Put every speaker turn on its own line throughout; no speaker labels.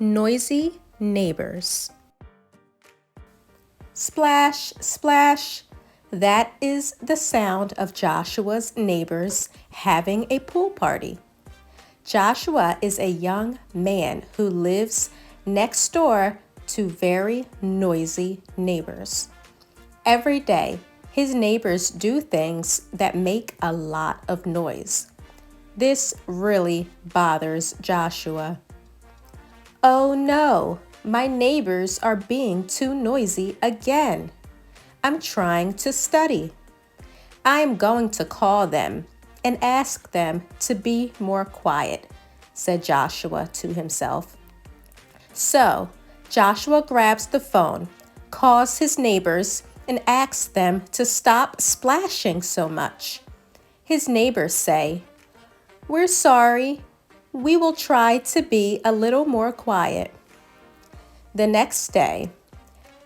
Noisy neighbors. Splash, splash. That is the sound of Joshua's neighbors having a pool party. Joshua is a young man who lives next door to very noisy neighbors. Every day, his neighbors do things that make a lot of noise. This really bothers Joshua. Oh no, my neighbors are being too noisy again. I'm trying to study. I'm going to call them and ask them to be more quiet, said Joshua to himself. So, Joshua grabs the phone, calls his neighbors, and asks them to stop splashing so much. His neighbors say, "We're sorry. We will try to be a little more quiet." The next day,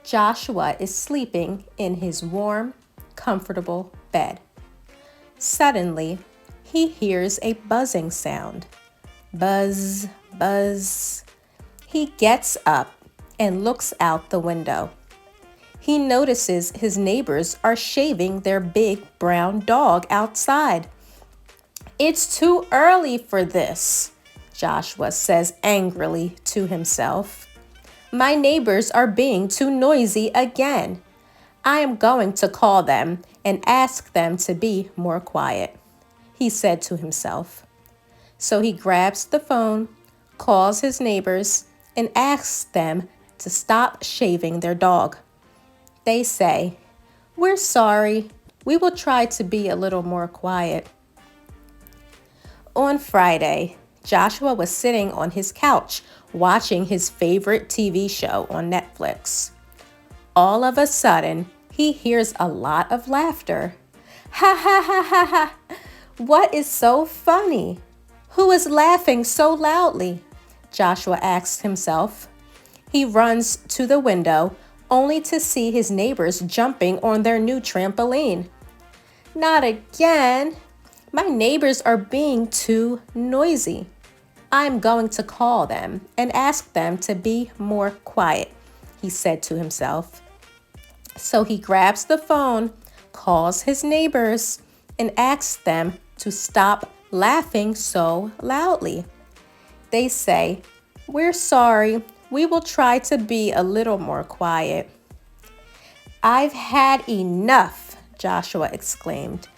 Joshua is sleeping in his warm, comfortable bed. Suddenly, he hears a buzzing sound. Buzz, buzz. He gets up and looks out the window. He notices his neighbors are shaving their big brown dog outside. "It's too early for this," Joshua says angrily to himself. "My neighbors are being too noisy again. I am going to call them and ask them to be more quiet," he said to himself. So he grabs the phone, calls his neighbors, and asks them to stop shaving their dog. They say, "We're sorry. We will try to be a little more quiet." On Friday, Joshua was sitting on his couch watching his favorite TV show on Netflix. All of a sudden, he hears a lot of laughter. Ha ha ha ha ha! What is so funny? Who is laughing so loudly? Joshua asks himself. He runs to the window only to see his neighbors jumping on their new trampoline. "Not again! My neighbors are being too noisy. I'm going to call them and ask them to be more quiet," he said to himself. So he grabs the phone, calls his neighbors, and asks them to stop laughing so loudly. They say, "We're sorry. We will try to be a little more quiet." "I've had enough," Joshua exclaimed.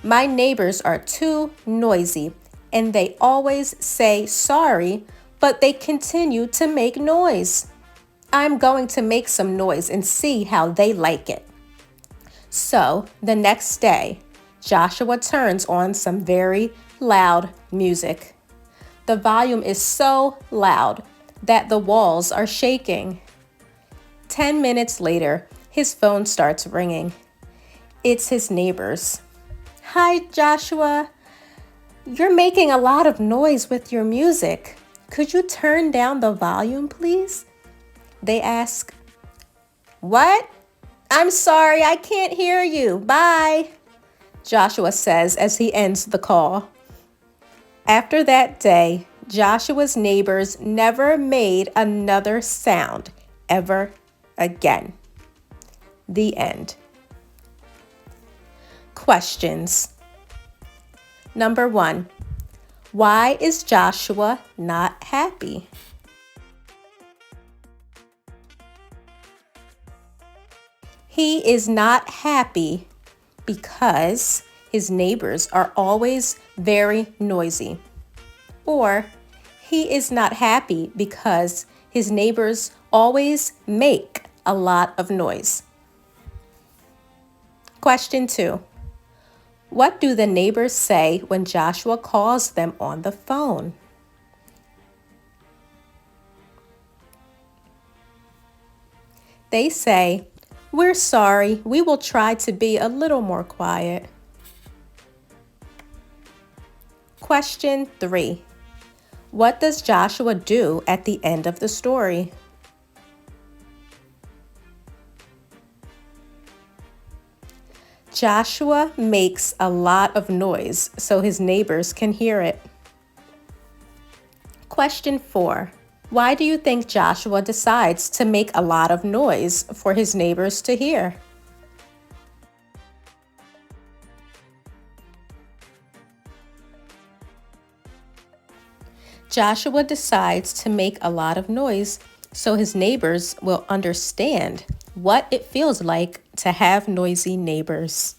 "My neighbors are too noisy, and they always say sorry, but they continue to make noise. I'm going to make some noise and see how they like it." So the next day, Joshua turns on some very loud music. The volume is so loud that the walls are shaking. 10 minutes later, his phone starts ringing. It's his neighbors. "Hi, Joshua. You're making a lot of noise with your music. Could you turn down the volume, please?" They ask. "What? I'm sorry, I can't hear you. Bye," Joshua says as he ends the call. After that day, Joshua's neighbors never made another sound ever again. The end. Questions. Number 1. Why is Joshua not happy? He is not happy because his neighbors are always very noisy. Or he is not happy because his neighbors always make a lot of noise. Question 2. What do the neighbors say when Joshua calls them on the phone? They say, "We're sorry. We will try to be a little more quiet." Question 3. What does Joshua do at the end of the story? Joshua makes a lot of noise so his neighbors can hear it. Question 4. Why do you think Joshua decides to make a lot of noise for his neighbors to hear? Joshua decides to make a lot of noise so his neighbors will understand what it feels like to have noisy neighbors.